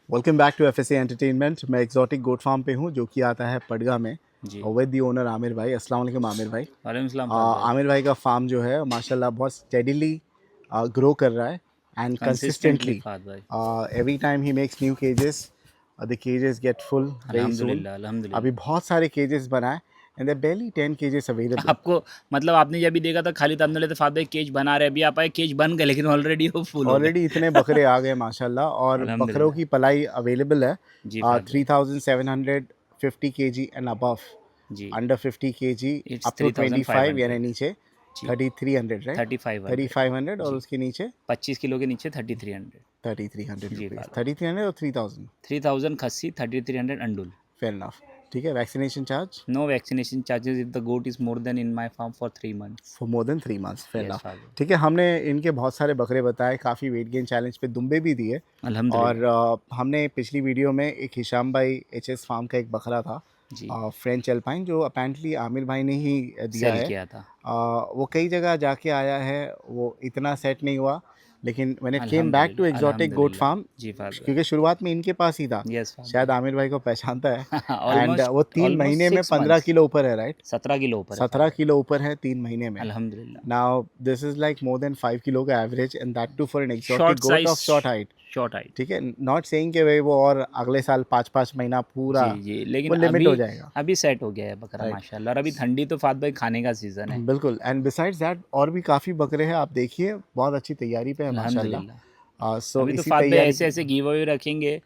Welcome back to FSA entertainment. मैं exotic goat farm पे हूँ जो कि आता है पडगा में जी। विद दी ओनर आमिर भाई। अस्सलाम वालेकुम आमिर भाई। वालेकुम सलाम फाद भाई। आमिर भाई का फार्म जो है माशाल्लाह बहुत स्टेडीली ग्रो कर रहा है एंड कंसिस्टेंटली कंसिस्टेंटली फाद भाई। Every time he makes new cages, the cages get full very soon. अल्हम्दुलिल्लाह अल्हम्दुलिल्लाह। अभी बहुत सारे केजेस बनाए and there barely 10 cages available. आपको मतलब आपने जब भी देखा था खाली तब लेते फाद भाई केज बना रहे, अभी आप आए केज बन गए लेकिन ऑलरेडी वो फुल हो गए। ऑलरेडी इतने बकरे आ गए माशाल्लाह, और बकरों अल्हम्दुलिल्लाह। की पलाई अवेलेबल है जी फाद भाई। 3750 kg एंड अबव, जी under 50 kg it's up to 25 यानी 3500। नीचे जी 3300 राइट, 3500। 3500 और जी उसके नीचे 25 किलो के नीचे 3300। 3300 जी रुपीज़, फाद भाई। 3300 और 3000। 3000 खस्सी 3300 अंडुल। Fair enough. ठीक है, vaccination charge no vaccination charges if the goat is more than in my farm for 3 months। For more than 3 months। Fair yes enough. Fahad भाई। ठीक है, हमने इनके बहुत सारे बकरे बताए, काफ़ी वेट गेन चैलेंज पे दुम्बे भी दिए। और अल्हम्दुलिल्लाह। हमने पिछली वीडियो में एक हिशाम भाई एचएस फार्म का एक बकरा था जी फ्रेंच एल्पाइन, जो अपेरेंटली आमिर भाई ने ही दिया सेल है। किया था। वो कई जगह जाके आया है, वो इतना सेट नहीं हुआ, लेकिन when it came back to अल्हम्दुलिल्लाह एक्जॉटिक गोट अल्हम्दुलिल्लाह। फार्म, जी फाद भाई। क्योंकि शुरुआत में इनके पास ही था, यस फाद शायद भाई। आमिर भाई को पहचानता है। एंड ऑलमोस्ट वो 3 महीने ऑलमोस्ट में 6 15 मंथ्स। किलो ऊपर है राइट, 17 किलो ऊपर है 17 फादर। किलो ऊपर है 3 महीने में। अल्हम्दुलिल्लाह। Now this is like more than 5 kilo का average, and that too for an exotic short goat size. Of short height. Short height. ठीक है, नॉट सेइंग कि भाई वो और अगले साल 5-5 महीना पूरा जी जी, लेकिन वो लिमिट अभी हो जाएगा अभी सेट हो गया है बकरा राइट। माशाल्लाह। और अभी ठंडी तो फाद भाई खाने का सीज़न है। बिल्कुल, एंड बिसाइड्स दैट और भी काफ़ी बकरे हैं, आप देखिए बहुत अच्छी तैयारी पे है अल्हम्दुलिल्लाह। माशाल्लाह। सो अभी तो इसी फाद भाई तैयारी ऐसे ऐसे गिव अवे रखेंगे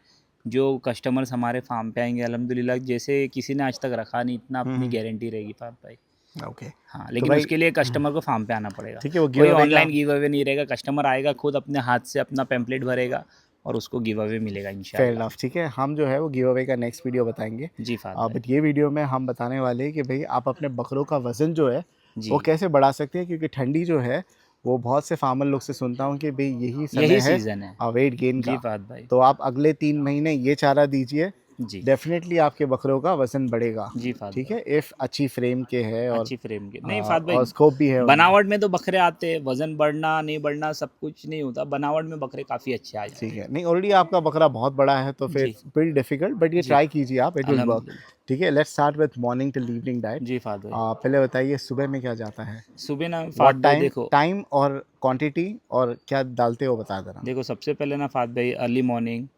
जो कस्टमर्स हमारे फार्म पे आएंगे अल्हम्दुलिल्लाह, जैसे किसी ने आज तक रखा नहीं, इतना अपनी गारंटी रहेगी फाद भाई। ओके। हाँ, तो लेकिन भाई उसके लिए कस्टमर को फार्म पे आना पड़ेगा। ठीक है, वो गिव कोई अवे का ऑनलाइन गिव अवे नहीं रहेगा, कस्टमर आएगा खुद अपने हाथ से अपना पैम्पलेट भरेगा और उसको गिव अवे मिलेगा फेयर इंशाल्लाह। इनफ। ठीक है, हम जो है वो गिव अवे का नेक्स्ट वीडियो बताएंगे। जी फाद भाई। बट ये वीडियो में हम बताने वाले हैं कि भाई आप अपने बकरों का वज़न जो है जी वो कैसे बढ़ा सकते हैं, क्योंकि ठंडी जो है वो बहुत से फार्मर लोग से सुनता हूँ कि भाई यही समय यही है सीज़न है। वेट गेन जी का। फाद भाई। तो आप अगले 3 महीने ये चारा दीजिए, जी डेफिनेटली आपके बकरों का वज़न बढ़ेगा। जी फाद ठीक भाई। है, इफ़ अच्छी फ्रेम के है अच्छी फ्रेम के नहीं फाद भाई। और स्कोप भी है उनमें। बनावट में तो बकरे आते हैं, वजन बढ़ना नहीं बढ़ना सब कुछ नहीं होता, बनावट में बकरे काफ़ी अच्छे आ ठीक जाते है, नहीं ऑलरेडी आपका बकरा बहुत बड़ा है तो हैं। फिर जी बिल्ड डिफिकल्ट, बट ये जी ट्राई कीजिए आप, इट विल वर्क। अल्हम्दुलिल्लाह। ठीक है, let's start with morning till evening diet. जी फाद भाई। पहले बताइए सुबह में क्या जाता है, सुबह ना फाद व्हाट भाई टाइम, देखो टाइम और क्वांटिटी, और क्या डालते हो बता देना। देखो सबसे पहले ना फाद भाई अर्ली मॉर्निंग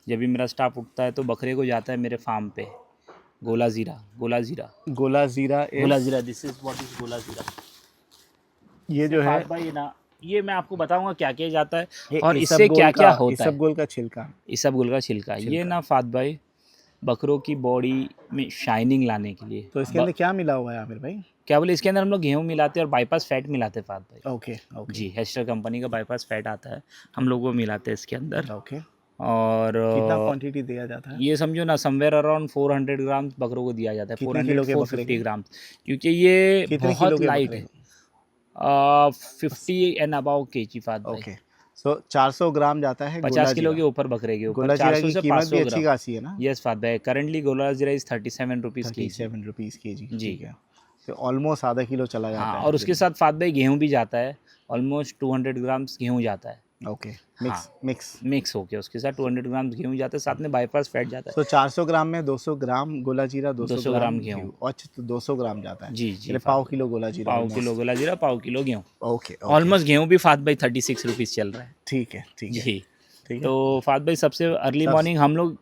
जब भी मेरा स्टाफ उठता है तो बकरे को जाता है मेरे फार्म पे गोला ज़ीरा। गोला ज़ीरा। गोला जीरा गोला इज, ज़ीरा दिस इज़ व्हाट इज़ गोला ज़ीरा। ये इससे जो है फाद भाई ना ये मैं आपको बताऊंगा क्या क्या जाता है ये और इससे क्या क्या होता है। इसबगोल का छिलका। इसबगोल का छिलका ये छिलका, ना फाद भाई बकरों की बॉडी में शाइनिंग लाने के लिए तो इसके अंदर क्या मिला हुआ है आमिर भाई। क्या बोले इसके अंदर हम लोग गेहूँ मिलाते हैं और बाईपास फैट मिलाते हैं फाद भाई। ओके ओके जी हेस्टर कंपनी का बाईपास फैट आता है, हम लोग वो मिलाते हैं इसके अंदर। ओके। और कितना क्वांटिटी दिया जाता है, ये समझो ना समवेयर अराउंड 400 ग्राम बकरों को दिया जाता है, कितने 400 किलो के बकरे 450 को, ग्राम, क्योंकि ये कितने किलो बहुत के लाइट बकरे है। को। 50 एंड अबाउ केजी फाद भाई। ओके, सो 400 ग्राम जाता है 50 गोला किलो जीरा। के ऊपर बकरे के ऊपर गोला जीरा 400 की से कीमत भी 500 अच्छी ग्राम। खासी है ना, यस फाद भाई करंटली गोला जीरा इज 37 रुपीज़ केजी। 37 रुपीज़ के जी। जी ठीक है, तो ऑलमोस्ट आधा किलो चला हाँ, जाता और है उसके दिन साथ फाद भाई गेहूँ भी जाता है, ऑलमोस्ट 200 ग्राम्स गेहूँ जाता है। में। ओके, हाँ मिक्स मिक्स। मिक्स होके उसके साथ 200 ग्राम गेहूँ जाता है, साथ में बाईपास फैट जाता सो 400 ग्राम में 200 ग्राम गोला जीरा, है, 200 200 ग्राम ग्राम गेहूँ। घी, और 200 ग्राम जाता है, जी जी यानी फाद पाव भाई। किलो गोला जीरा पाव किलो ऑलमोस्ट। गोला जीरा पाव किलो गेहूँ। ओके ओके, ऑलमोस्ट गेहूँ भी फाद भाई 36 रुपीज़ चल रहा है। ठीक है ठीक है जी ठीक है। तो फाद भाई सबसे अर्ली सब मॉर्निंग हम लोग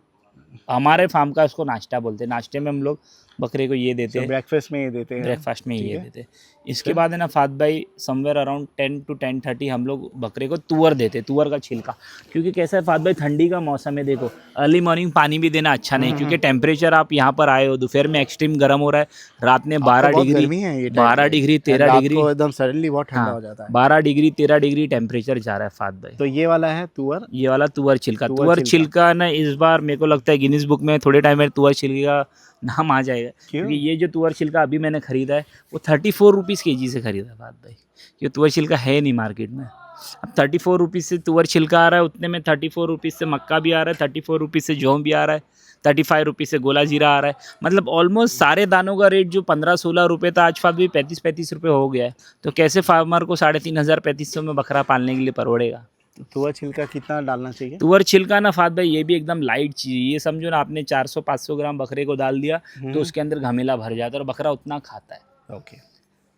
हमारे फार्म का उसको नाश्ता बोलते हैं, नाश्ते में हम लोग बकरे को ये देते सो हैं, ब्रेकफास्ट में ये देते हैं, ब्रेकफास्ट में ठीक ये है। देते हैं। इसके फिर बाद है ना फाद भाई समवेयर अराउंड 10 to 10:30 हम लोग बकरे को तुअर देते हैं, तुअर का छिलका। क्योंकि कैसा है फाद भाई ठंडी का मौसम है, देखो अर्ली मॉर्निंग पानी भी देना अच्छा नहीं, क्योंकि टेम्परेचर आप यहाँ पर आए हो दोपहर में एक्सट्रीम गर्म हो रहा है, रात में आपका 12 बहुत डिग्री गर्मी है ये टाइम 12 पे, डिग्री एंड 13 रात डिग्री को एकदम सडनली बहुत ठंडा हाँ हो जाता है। 12 डिग्री 13 डिग्री टेम्परेचर जा रहा है फाद भाई। तो ये वाला है तुअर, ये वाला तुअर छिलका। तुअर तुअर छिलका। छिलका ना इस बार मेरे को लगता है गिनीज बुक में थोड़े टाइम में तुअर छिलके का नाम आ जाएगा, क्यों। क्योंकि ये जो तुअर छिलका अभी मैंने खरीदा है वो 34 रुपीज़ के जी से खरीदा बात भाई। ये तुअर छिलका है नहीं मार्केट में। अब 34 रुपीज़ से तुअर छिलका आ रहा है, उतने में 34 रुपीज़ से मक्का भी आ रहा है, 34 रुपीज़ से जौ भी आ रहा है, 35 रुपीज़ से गोला जीरा आ रहा है। मतलब ऑलमोस्ट सारे दानों का रेट जो 15-16 रुपये था आज फाद भी 35-35 रुपये हो गया है। तो कैसे फार्मर को 3500 3500 में बकरा पालने के लिए परवड़ेगा। तुअर छिलका कितना डालना चाहिए? तुअर छिलका ना फात भाई ये भी एकदम लाइट चीज़ है। ये समझो ना आपने 400-500 ग्राम बकरे को डाल दिया तो उसके अंदर घमेला भर जाता है और बकरा उतना खाता है। ओके।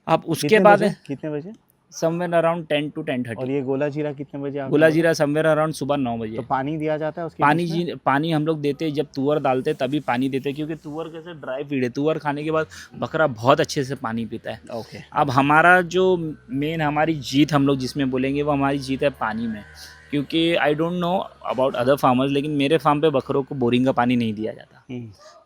अब उसके बाद कितने बजे? Somewhere around 10 to 10:30। और ये गोला जीरा कितने बजे? गोला जीरा समवेयर अराउंड सुबह 9 बजे। तो पानी दिया जाता है उसके पानी बीच में? जी पानी हम लोग देते हैं जब तुअर डालते हैं तभी पानी देते हैं, क्योंकि तुअर कैसे ड्राई फीड है। तुअर खाने के बाद बकरा बहुत अच्छे से पानी पीता है। ओके। अब हमारा जो मेन हमारी जीत हम लोग जिसमें बोलेंगे वो हमारी जीत है पानी में, क्योंकि I don't know about other farmers लेकिन मेरे फार्म पे बकरों को बोरिंग का पानी नहीं दिया जाता।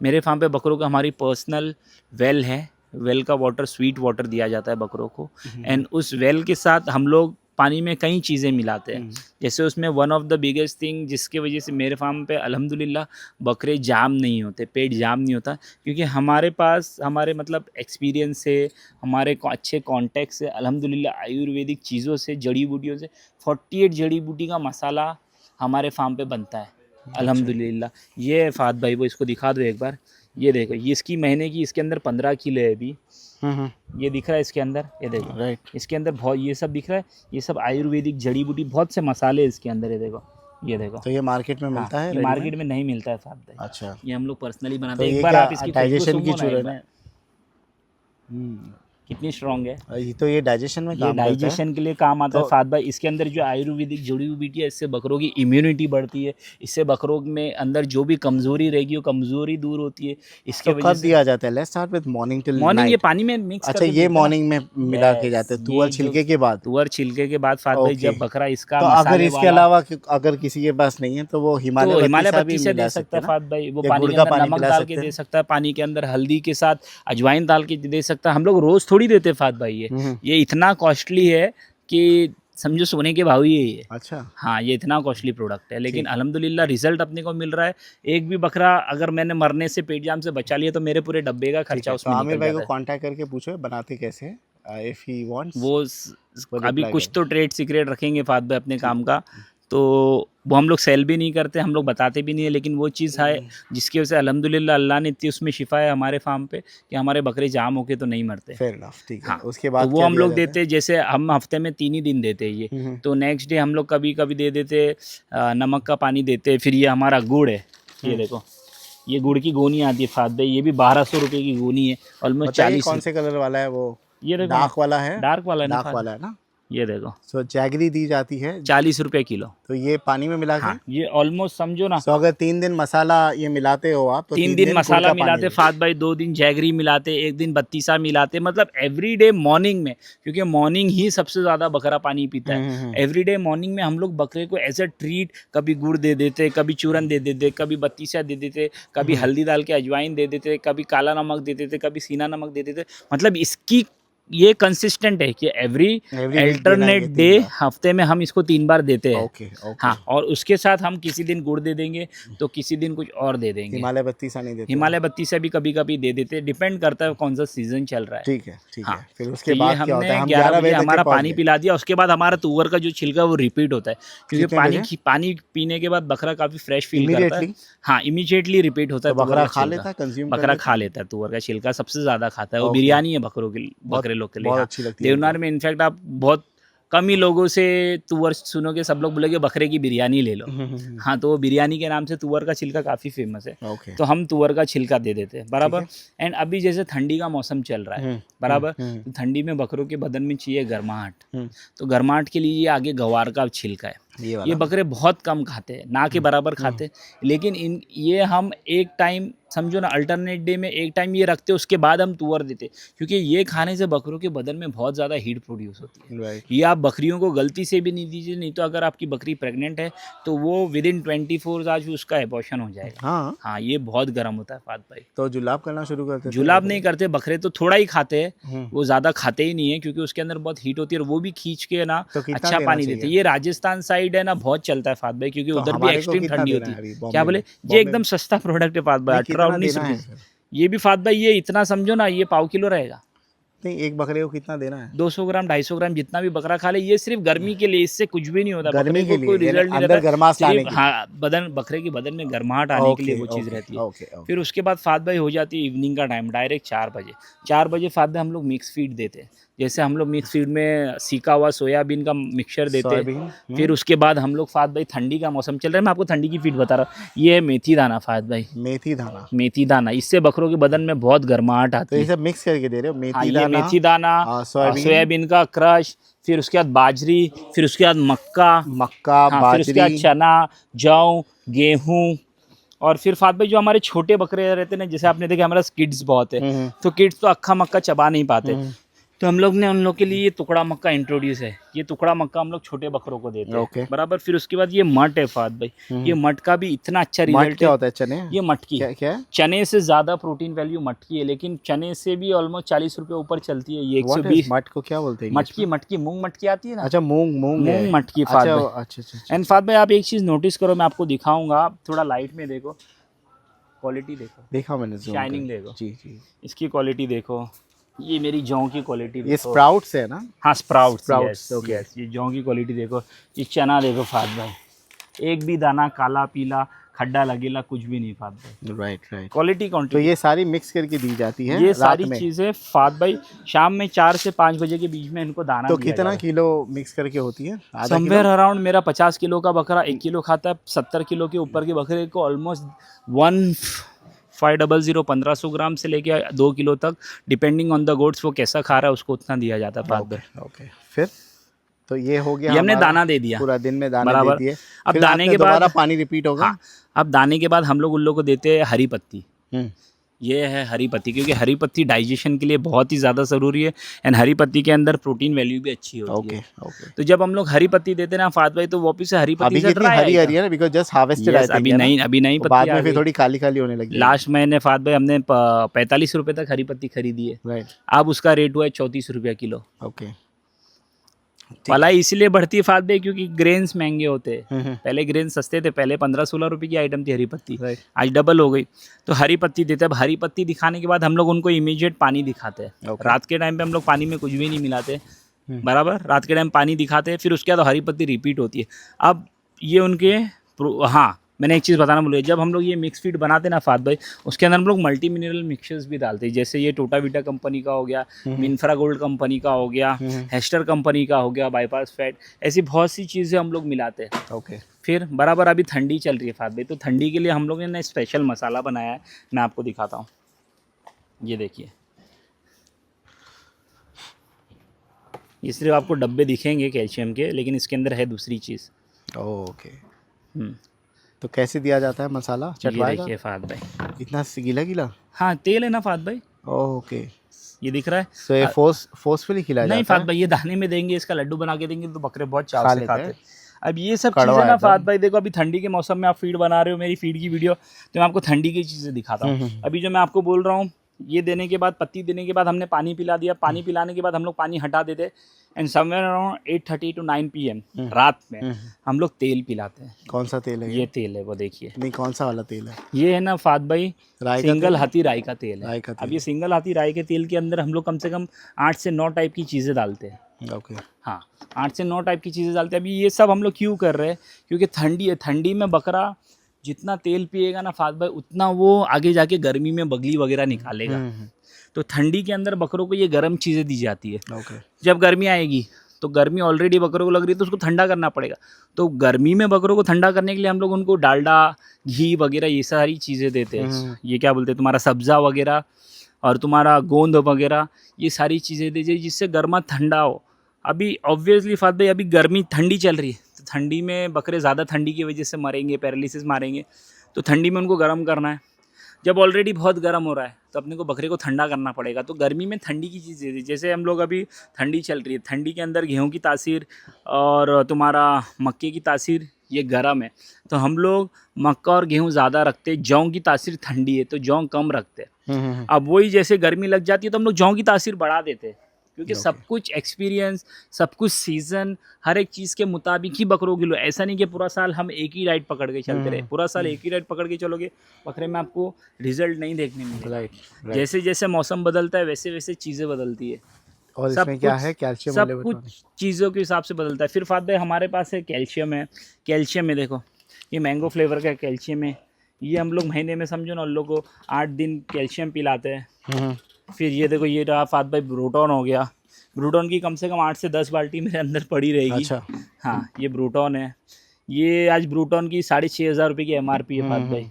मेरे फार्म पे बकरों को हमारी पर्सनल वेल है, वेल का वाटर स्वीट वाटर दिया जाता है बकरों को। एंड उस वेल के साथ हम लोग पानी में कई चीज़ें मिलाते हैं। जैसे उसमें one of the biggest thing जिसके वजह से मेरे फार्म पे अल्हम्दुलिल्लाह बकरे जाम नहीं होते, पेट जाम नहीं होता, क्योंकि हमारे पास हमारे मतलब एक्सपीरियंस से, हमारे अच्छे कॉन्टैक्ट से अल्हम्दुलिल्लाह आयुर्वेदिक चीज़ों से, जड़ी बूटियों से 48 जड़ी बूटी का मसाला हमारे फार्म पे बनता है अल्हम्दुलिल्लाह। ये फात भाई वो इसको दिखा दो एक बार। ये देखो ये इसकी महीने की इसके अंदर 15 किलो है अभी। ये दिख रहा है इसके अंदर, ये देखो राइट। इसके अंदर बहुत ये सब दिख रहा है, ये सब आयुर्वेदिक जड़ी बूटी बहुत से मसाले इसके अंदर है। देखो ये देखो। तो ये मार्केट में मिलता है? ये मार्केट में नहीं मिलता है साहब भाई। अच्छा। ये हम लोग पर्सनली बनाते तो हैं। ये एक बार क्या आप इसकी डाइजेशन की खुशबू सुंघो ना एक चूरन है? बार। कितनी स्ट्रॉन्ग है तो ये डाइजेशन में ये काम करता है? डाइजेशन के लिए काम आता है तो- फात भाई। इसके अंदर जो आयुर्वेदिक जड़ी बूटी है इससे बकरों की इम्यूनिटी बढ़ती है, इससे बकरों में अंदर जो भी कमजोरी रहेगी वो कमजोरी दूर होती है। इसके तो वजह कब से दिया जाता है? Let's start with morning till morning ये नाइट। पानी में मिक्स अच्छा, करके ये देते हैं ना। मॉर्निंग में मिला के जाते हैं Yes, तुअर ये छिलके जो के बाद? तुअर छिलके के बाद फात भाई ओके। जब बकरा इसका तो अगर मसाले इसके वाला अलावा अगर किसी के पास नहीं है तो वो तो हिमालय बत्तीसा बत्ती भी से मिला दे सकता सकते है हैं फात भाई। वो या पानी गुड़ के का अंदर पानी नमक पिला डाल सकते के दे हैं? सकता है, पानी के अंदर हल्दी के साथ अजवाइन डाल के दे सकता है। हम लोग रोज थोड़ी देते फात भाई। ये इतना कॉस्टली है कि समझो सोने के भाव ही है ये। अच्छा। हाँ ये इतना कॉस्टली प्रोडक्ट है, लेकिन ठीक। अल्हम्दुलिल्लाह रिजल्ट अपने को मिल रहा है। एक भी बकरा अगर मैंने मरने से पेट जाम से बचा लिया तो मेरे पूरे डब्बे का ठीक खर्चा है, तो उसमें आमिर निकल भाई को जाता है। कांटेक्ट करके पूछो बनाते कैसे हैं, इफ ही वांट्स वो वो अभी रिप्लाई कुछ कर। तो ट्रेड सीक्रेट रखेंगे फात भाई अपने काम का, तो वो हम लोग सेल भी नहीं करते, हम लोग बताते भी नहीं है। लेकिन वो चीज़ है जिसकी वजह से अल्हम्दुलिल्लाह अल्लाह ने इतनी उसमें शिफा है हमारे फार्म पे कि हमारे बकरे जाम होके तो नहीं मरते। Fair enough. ठीक है। हाँ उसके तो बाद वो क्या हम दिया लोग जाता है? देते, जैसे हम हफ्ते में 3 ही दिन देते हैं ये। तो नेक्स्ट डे हम लोग कभी कभी दे देते नमक का पानी देते। फिर ये हमारा गुड़ है, ये देखो ये गुड़ की गोनी आती है फात भाई। ये भी 1200 रुपये की गोनी है, ऑलमोस्ट बताइए 40। कौन से कलर वाला है वो? ये देखो डार्क वाला है? डार्क वाला है ना डार्क फात वाला है ना? ये देखो सो जैगरी दी जाती है 40 रुपये किलो। तो ये पानी में मिला के? हाँ ये ऑलमोस्ट समझो ना सो अगर 3 दिन मसाला ये मिलाते हो आप तो 3 दिन गुड़ मसाला का पानी मिलाते देते। फात भाई, 2 दिन जैगरी मिलाते, 1 दिन बत्तीसा मिलाते। मतलब एवरीडे मॉर्निंग में, क्योंकि मॉर्निंग ही सबसे ज़्यादा बकरा पानी पीता है। एवरीडे मॉर्निंग में हम लोग बकरे को एज अ ट्रीट कभी गुड़ दे देते, कभी चूरन दे देते, कभी बत्तीसा दे देते, कभी हल्दी डाल के अजवाइन दे देते, कभी काला नमक दे देते, कभी सीना नमक दे देते। मतलब इसकी ये कंसिस्टेंट है कि एवरी Every week देना है अल्टरनेट ये 3 डे बार। हफ्ते में हम इसको 3 बार देते हैं। Okay okay. हाँ और उसके साथ हम किसी दिन गुड़ दे देंगे तो किसी दिन कुछ और दे देंगे। हिमालय बत्तीसा नहीं देते? हिमालय बत्ती से भी कभी कभी दे देते, डिपेंड करता है कौन सा सीजन चल रहा है। ठीक है ठीक हाँ, है। फिर तो उसके ये बाद क्या होता हमने है? हम 11 बजे तक हमारा के पहुंच पानी गए। पिला दिया। उसके बाद हमारा तुअर का जो छिलका है वो रिपीट होता है, क्योंकि कितने बजे? पानी पीने के बाद बकरा काफी फ्रेश फील करता है। Immediately? हाँ इमीडिएटली रिपीट होता है। तो बकरा तुअर का खा छिलका। लेता है, कंज्यूम बकरा खा लेता है, तुअर का छिलका सबसे ज्यादा खाता है। वो ओके। बिरयानी है बकरों के, बकरे लोग के लिए। बहुत हाँ, अच्छी लगती है देवनार में इनफैक्ट आप बहुत कम ही लोगों से तुअर सुनोगे, सब लोग बोलेंगे बकरे की बिरयानी ले लो। हाँ तो वो बिरयानी के नाम से तुअर का छिलका काफ़ी फेमस है। ओके। तो हम तुअर का छिलका दे देते हैं बराबर। एंड अभी जैसे ठंडी का मौसम चल रहा है बराबर, तो ठंडी में बकरों के बदन में चाहिए गर्माहट। तो गर्माहट के लिए ये आगे गवार का छिलका है। ये बकरे बहुत कम खाते हैं, ना के बराबर खाते हैं। लेकिन ये हम एक टाइम समझो ना अल्टरनेट डे में एक टाइम ये रखते, उसके बाद हम तुअर देते, क्योंकि ये खाने से बकरों के बदन में बहुत ज़्यादा हीट प्रोड्यूस होती है। ये आप बकरियों को गलती से भी नहीं दीजिए, नहीं तो अगर आपकी बकरी प्रेग्नेंट है तो वो विद इन 24 आवर्स उसका एबॉर्शन हो जाएगा। हाँ ये बहुत गर्म होता है फात भाई। तो जुलाब करना शुरू करते? जुलाब नहीं करते बकरे, तो थोड़ा ही खाते हैं, वो ज़्यादा खाते ही नहीं है, क्योंकि उसके अंदर बहुत हीट होती है और वो भी खींच के ना अच्छा पानी देते हैं। ये राजस्थान साइड है ना, बहुत चलता है फात भाई, क्योंकि उधर भी एक्सट्रीम ठंडी होती है। क्या बोले? ये एकदम सस्ता प्रोडक्ट है फात भाई, 18-19 रुपये। ये भी फात भाई ये इतना समझो ना, ये पाव किलो रहेगा। नहीं, एक बकरे को कितना देना है? 200 ग्राम 250 ग्राम जितना भी बकरा खा ले, ये सिर्फ गर्मी के लिए, इससे कुछ भी नहीं होता। गर्मी बकरे के को कोई लिए, रिजल्ट नहीं अंदर रहता, गर्माहट लाने सिर्फ के लिए। हाँ बदन बकरे के बदन में गर्माहट आने के लिए वो चीज़ रहती है। ओके। फिर उसके बाद फात भाई हो जाती है इवनिंग का टाइम, डायरेक्ट 4 बजे। 4 बजे फात भाई हम लोग मिक्स फीड देते हैं। जैसे हम लोग मिक्स फीड में सीका हुआ सोयाबीन का मिक्सचर देते हैं। सोयाबीन, फिर उसके बाद हम लोग फाद भाई ठंडी का मौसम चल रहा है, मैं आपको ठंडी की फीड बता रहा हूँ। ये है मेथी दाना फाद भाई, मेथी दाना। मेथी दाना, इससे बकरों के बदन में बहुत गर्माहट तो आती ये है। सब मिक्स करके दे रहे हो, हाँ, मेथी ये दाना, मेथी दाना, सोयाबीन, सोयाबीन का क्रश, फिर उसके बाद बाजरी, फिर उसके बाद मक्का, मक्का, हाँ, फिर उसके बाद बाजरी, चना, जौ, गेहूँ। और फिर फात भाई जो हमारे छोटे बकरे रहते हैं ना, जैसे आपने देखा हमारा किड्स बहुत है, तो किड्स तो अक्खा मक्का चबा नहीं पाते, तो हम लोग ने उन लोग के लिए ये टुकड़ा मक्का इंट्रोड्यूस है। ये टुकड़ा मक्का हम लोग छोटे बकरों को देते हैं। ओके। बराबर। फिर उसके बाद ये मट है फात भाई, ये मट का भी इतना अच्छा मट रिजल्ट क्या है। होता है? चने? ये मटकी, क्या है? चने से ज़्यादा प्रोटीन वैल्यू मटकी है, लेकिन चने से भी ऑलमोस्ट 40 रुपये ऊपर चलती है। ये 120। मट को क्या बोलते हैं? मटकी मूंग मटकी आती है ना। अच्छा, मूंग है। मटकी फात भाई। अच्छा। एंड फात भाई आप एक चीज़ नोटिस करो, मैं आपको दिखाऊंगा, थोड़ा लाइट में देखो, क्वालिटी देखो, देखा मैंने, शाइनिंग देखो, जी। इसकी क्वालिटी देखो, ये मेरी जौ की क्वालिटी देखो। ये स्प्राउट्स है ना? हाँ, स्प्राउट्स, ओके। ये जौ की क्वालिटी देखो, ये चना देखो फात भाई, एक भी दाना काला पीला खड्डा लगेला कुछ भी नहीं फात भाई। राइट। क्वालिटी तो क्वांटिटी, ये सारी मिक्स करके दी जाती है ये रात सारी में? चीज़ें फात भाई शाम में 4 से 5 बजे के बीच में इनको दाना तो दिया कितना जाता है। किलो मिक्स करके होती है? आधा समवेयर अराउंड मेरा 50 किलो का बकरा 1 किलो खाता है, 70 किलो के ऊपर के बकरे को ऑलमोस्ट 1500 1500 ग्राम से लेके 2 किलो तक, डिपेंडिंग ऑन द गोड्स, वो कैसा खा रहा है उसको उतना दिया जाता है फात भाई। ओके। फिर तो ये हो गया, ये हमने हमारा दाना दे दिया, पूरा दिन में दाने बराबर। दे दिए। अब फिर दाने आपने के दोबारा बाद पानी रिपीट होगा? हाँ, अब दाने के बाद हम लोग उन लोगों को देते हैं हरी पत्ती। हम्म। ये है हरी पत्ती, क्योंकि हरी पत्ती डाइजेशन के लिए बहुत ही ज़्यादा ज़रूरी है, एंड हरी पत्ती के अंदर प्रोटीन वैल्यू भी अच्छी होती है। ओके। तो जब हम लोग हरी पत्ती देते हैं ना फात भाई, तो वापिस से हरी पत्ती अभी से कितनी ड्राई हरी आएगा। हरी है ना, because just harvested I think. अभी नई तो पत्ती बाद आ में फिर गई। थोड़ी काली काली होने लगी। लास्ट महीने फात भाई हमने 45 रुपये तक हरी पत्ती खरीदी है, राइट। अब उसका रेट हुआ है 34 रुपये किलो। ओके। पलाई इसलिए बढ़ती है फात भाई क्योंकि ग्रेन्स महंगे होते हैं। हम्म। पहले ग्रेन सस्ते थे, पहले 15-16 रुपये की आइटम थी हरी पत्ती, राइट। आज डबल हो गई। तो हरी पत्ती देते हैं। अब हरी पत्ती दिखाने के बाद हम लोग उनको इमीडिएट पानी दिखाते हैं। ओके। रात के टाइम पे हम लोग पानी में कुछ भी नहीं मिलाते, बराबर। रात के टाइम पानी दिखाते हैं, फिर उसके बाद हरी पत्ती रिपीट होती है। अब ये उनके हाँ, मैंने एक चीज़ बताना भूल गया, जब हम लोग ये मिक्स फीड बनाते हैं ना फात भाई, उसके अंदर हम लोग मल्टी मिनरल मिक्सचर्स भी डालते हैं। जैसे ये टोटाविटा कंपनी का हो गया, मिनफ्रा गोल्ड कंपनी का हो गया, हेस्टर कंपनी का हो गया, बाईपास फैट, ऐसी बहुत सी चीज़ें हम लोग मिलाते हैं। ओके। फिर बराबर अभी ठंडी चल रही है फात भाई, तो ठंडी के लिए हम लोग ने स्पेशल मसाला बनाया है, मैं आपको दिखाता हूँ। ये देखिए, ये सिर्फ आपको डब्बे दिखेंगे कैल्शियम के, लेकिन इसके अंदर है दूसरी चीज़। ओके। तो कैसे दिया जाता है मसाला? ये चटवाएगा? देखिए फात भाई, इतना गीला गीला? हाँ तेल है ना फात भाई, ओके। ये दिख रहा है। सो ये फोर्सफुली खिलाया नहीं जाता फात है? भाई, ये दाने में देंगे, इसका लड्डू बना के देंगे तो बकरे बहुत खा चाव से लेते खाते हैं। हैं। अब ये सब कड़वा चीज़ें ना एकदम। फात भाई देखो, अभी ठंडी के मौसम में आप फीड बना रहे हो, मेरी फीड की वीडियो, तो मैं आपको ठंडी की चीज़ें दिखाता हूँ। अभी जो मैं आपको बोल रहा हूँ, ये देने के बाद, पत्ती देने के बाद हमने पानी पिला दिया। पानी पिलाने के बाद हम लोग पानी हटा देते, and somewhere around 8:30 to 9 PM रात में हम लोग तेल पिलाते हैं। कौन सा तेल है ये तेल है, वो देखिए, नहीं, कौन सा वाला तेल है? ये है ना फात भाई, राई का सिंगल तेल? हाथी राई का तेल है। राई का तेल। अब ये सिंगल हाथी राई के तेल के अंदर हम लोग कम से कम 8 से 9 टाइप की चीज़ें डालते हैं। ओके। हाँ, 8 से 9 टाइप की चीज़ें डालते हैं। अभी ये सब हम लोग क्यों कर रहे हैं? क्योंकि ठंडी है, ठंडी में बकरा जितना तेल पिएगा ना फात भाई, उतना वो आगे जाके गर्मी में बगली वगैरह निकालेगा। तो ठंडी के अंदर बकरों को ये गर्म चीज़ें दी जाती है। ओके। जब गर्मी आएगी तो गर्मी ऑलरेडी बकरों को लग रही है, तो उसको ठंडा करना पड़ेगा। तो गर्मी में बकरों को ठंडा करने के लिए हम लोग उनको डालडा, घी वगैरह ये सारी चीज़ें देते हैं। ये क्या बोलते हैं, तुम्हारा सब्ज़ा वगैरह और तुम्हारा गोंद वगैरह, ये सारी चीज़ें दीजिए जिससे गर्मा ठंडा हो। अभी ऑब्वियसली फात भाई, अभी गर्मी ठंडी चल रही है, तो ठंडी में बकरे ज़्यादा ठंडी की वजह से मरेंगे, पैरालिसिस मारेंगे। तो ठंडी में उनको गर्म करना है। जब ऑलरेडी बहुत गर्म हो रहा है तो अपने को बकरे को ठंडा करना पड़ेगा। तो गर्मी में ठंडी की चीज़ें, जैसे हम लोग अभी ठंडी चल रही है, ठंडी के अंदर गेहूं की तासीर और तुम्हारा मक्के की तासीर ये गर्म है, तो हम लोग मक्का और गेहूं ज़्यादा रखते हैं। जौ की तासीर ठंडी है तो जौ कम रखते हैं। अब वही जैसे गर्मी लग जाती है तो हम लोग जौ की तासीर बढ़ा देते हैं, क्योंकि सब कुछ एक्सपीरियंस, सब कुछ सीज़न, हर एक चीज़ के मुताबिक ही बकरों की लो। ऐसा नहीं कि पूरा साल हम एक ही डाइट पकड़ के चलते रहे। पूरा साल एक ही डाइट पकड़ के चलोगे, बकरे में आपको रिजल्ट नहीं देखने मिलेगा। राइट। जैसे जैसे मौसम बदलता है वैसे वैसे चीज़ें बदलती है। और सब इसमें क्या कुछ- है? कैल्शियम सब लेवल कुछ चीज़ों के हिसाब से बदलता है। फिर फात भाई हमारे पास है कैल्शियम है। कैल्शियम में देखो, ये मैंगो फ्लेवर का कैल्शियम है। ये हम लोग महीने में समझो ना उन लोग को 8 दिन कैल्शियम पिलाते हैं। फिर ये देखो, ये रहा फात भाई ब्रोटॉन हो गया, ब्रूटॉन की कम से कम 8 से 10 बाल्टी मेरे अंदर पड़ी रहेगी। अच्छा। हाँ, ये ब्रूटॉन है। ये आज ब्रूटॉन की 6,500 रुपये की MRP है फात भाई।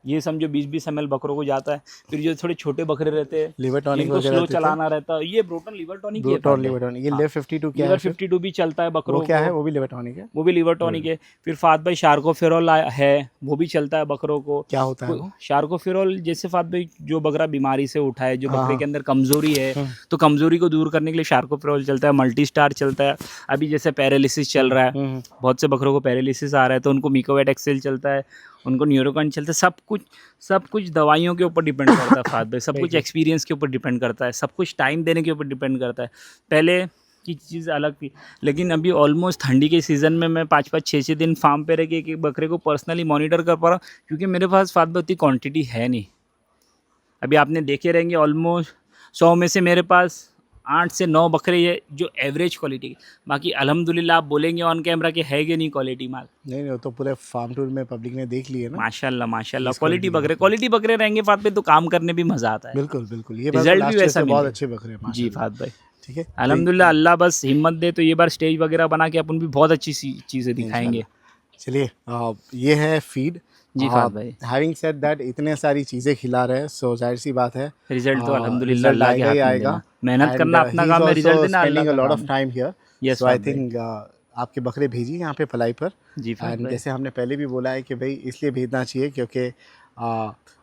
ये समझो 20-20 ml बकरों को जाता है। फिर जो थोड़े छोटे बकरे रहते हैं लिवर टॉनिक जिनको वगैरह स्लो देते हैं? चलाना रहता है, ये ब्रूटॉन लिवर टॉनिक ही है ब्रूटॉन फात लिवर भाई। टॉनिक, ये हाँ, लिवर 52 क्या है लिवर फिर? 52 भी चलता है बकरों वो क्या है? को, वो भी लिवर टॉनिक है? वो भी लिवर टॉनिक है। फिर फात भाई शार्कोफेरोल है, वो भी चलता है बकरों को। क्या होता है वो? शार्कोफेरोल जैसे फात भाई जो बकरा बीमारी से उठा है, जो हाँ, बकरे हाँ। के अंदर कमजोरी है, तो कमजोरी को दूर करने के लिए शार्कोफेरोल चलता है। मल्टी स्टार चलता है। अभी जैसे पैरालिसिस चल रहा है, बहुत से बकरों को पैरालिसिस आ रहा है, तो उनको मिकोवेट एक्सेल चलता है, उनको न्यूरोकॉन चलता है। सब कुछ दवाइयों के ऊपर डिपेंड करता है फात भाई। सब कुछ एक्सपीरियंस के ऊपर डिपेंड करता है, सब कुछ टाइम देने के ऊपर डिपेंड करता है। पहले की चीज़ अलग थी, लेकिन अभी ऑलमोस्ट ठंडी के सीज़न में मैं 5-5 6-6 दिन फार्म पे रह के एक बकरे को पर्सनली मॉनिटर कर पा रहा हूँ, क्योंकि मेरे पास फात भाई उतनी क्वांटिटी है नहीं। अभी आपने देखे रहेंगे ऑलमोस्ट 100 में से मेरे पास 8 से 9 बकरे ये जो एवरेज क्वालिटी के, बाकी अल्हम्दुलिल्लाह आप बोलेंगे ऑन कैमरा कि है कि नहीं क्वालिटी माल। नहीं वो तो पूरे फार्म टूर में पब्लिक ने देख लिए ना। माशाल्लाह माशाल्लाह, किस क्वालिटी quality क्वालिटी बकरे रहेंगे फात पे तो काम करने भी मज़ा आता है। बिल्कुल बिल्कुल, ये रिजल्ट भी लास्ट ईयर वैसा से बहुत मिले। अच्छे बकरे हैं जी माशाल्लाह। फात भाई, ठीक है, अल्हम्दुलिल्लाह अल्लाह बस हिम्मत दे तो ये बार स्टेज वगैरह बना के अपन भी बहुत अच्छी सी चीज़ें दिखाएंगे। चलिए ये है फीड। जी फात भाई, हैविंग सेड दैट इतने सारी चीज़ें खिला रहे हैं, सो जाहिर सी बात है रिजल्ट तो अल्हम्दुलिल्लाह रिजल्ट अल्लाह के आएगा ही हाथ में आएगा। देना। मेहनत करना अपना काम है, रिजल्ट देना अल्लाह स्पेंडिंग अ का लॉट काम ऑफ है। टाइम हियर, यस सो आई फात भाई। थिंक आपके बकरे भेजिए यहाँ पे पलाई पर। जी फात एंड भाई, जैसे हमने पहले भी बोला है कि भाई इसलिए भेजना चाहिए क्योंकि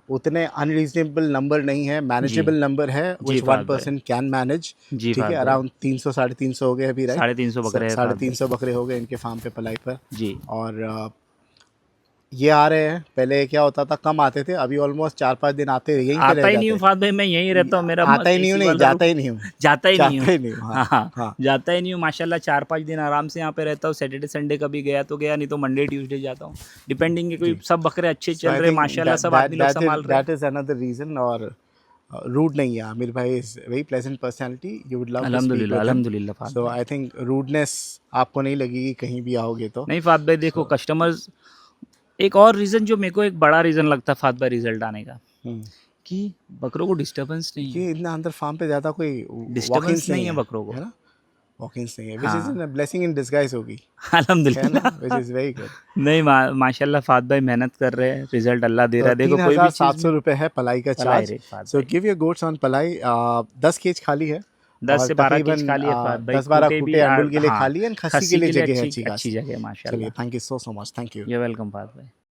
उतने अनरीजनेबल नंबर नहीं है, मैनेजेबल नंबर है, जी विच फात वन पर्सन कैन मैनेज। जी ठीक फात है, भाई, अराउंड 300 350 हो गए अभी, राइट? 350 बकरे हैं फात भाई। 350 बकरे हो गए इनके फार्म पे पलाई पर। जी और ये आ रहे हैं, पहले क्या होता था कम आते थे, अभी ऑलमोस्ट 4-5 दिन आते यहीं पे आता रह ही नहीं जाते हूँ हैं। फात भाई, मैं यहीं रहता हूँ। मेरा आता ही नहीं हूँ, AC नहीं वाला जाता ही नहीं हूँ, जाता ही नहीं हूँ। जाता ही नहीं हूँ। हाँ हाँ, हाँ जाता ही नहीं हूँ माशाल्लाह। 4-5 दिन आराम से यहाँ पे रहता हूँ। सैटरडे संडे कभी गया तो गया, नहीं तो मंडे ट्यूसडे जाता हूँ, डिपेंडिंग है। कोई सब बकरे अच्छे चल रहे हैं माशाल्लाह, सब आदमी लोग संभाल रहे हैं। That is another reason. और रूड नहीं है आमिर भाई, is very pleasant personality, you would love to speak अल्हम्दुलिल्लाह विद हिम। अल्हम्दुलिल्लाह फात सो भाई। आई थिंक रूडनेस आपको नहीं लगेगी कहीं भी आओगे तो। नहीं फात भाई, देखो कस्टमर्स, एक और रीज़न जो मेरे को एक बड़ा रीज़न लगता है फात भाई रिजल्ट आने का, कि बकरों को डिस्टर्बेंस नहीं है। कि इतना अंदर फार्म पे ज़्यादा कोई वॉकिंग्स डिस्टर्बेंस नहीं नहीं है बकरों को, है ना, वॉकिंग्स नहीं है, विच हाँ। इज ब्लेसिंग इन डिस्गाइज होगी, है अल्हम्दुलिल्लाह। ना, विच इज़ वेरी गुड। नहीं माशाल्लाह फात भाई मेहनत कर रहे हैं, रिजल्ट अल्लाह दे रहा तो है। देखो कोई भी चीज़ 3,700 रुपये है पलाई का पलाई चार्ज। रेट फात सो भाई, गिव योर गोट्स ऑन पलाई। 10 केज खाली है 10 और से 12 केज तकरीबन खाली है फात भाई। 10-12 खूटे खूटे भी अंडुल के लिए हाँ, खाली है, खस्सी के लिए जगह है अच्छी अच्छी खासी। जगह है चलिए, माशाल्लाह। Thank you so much, thank you. You welcome फात भाई।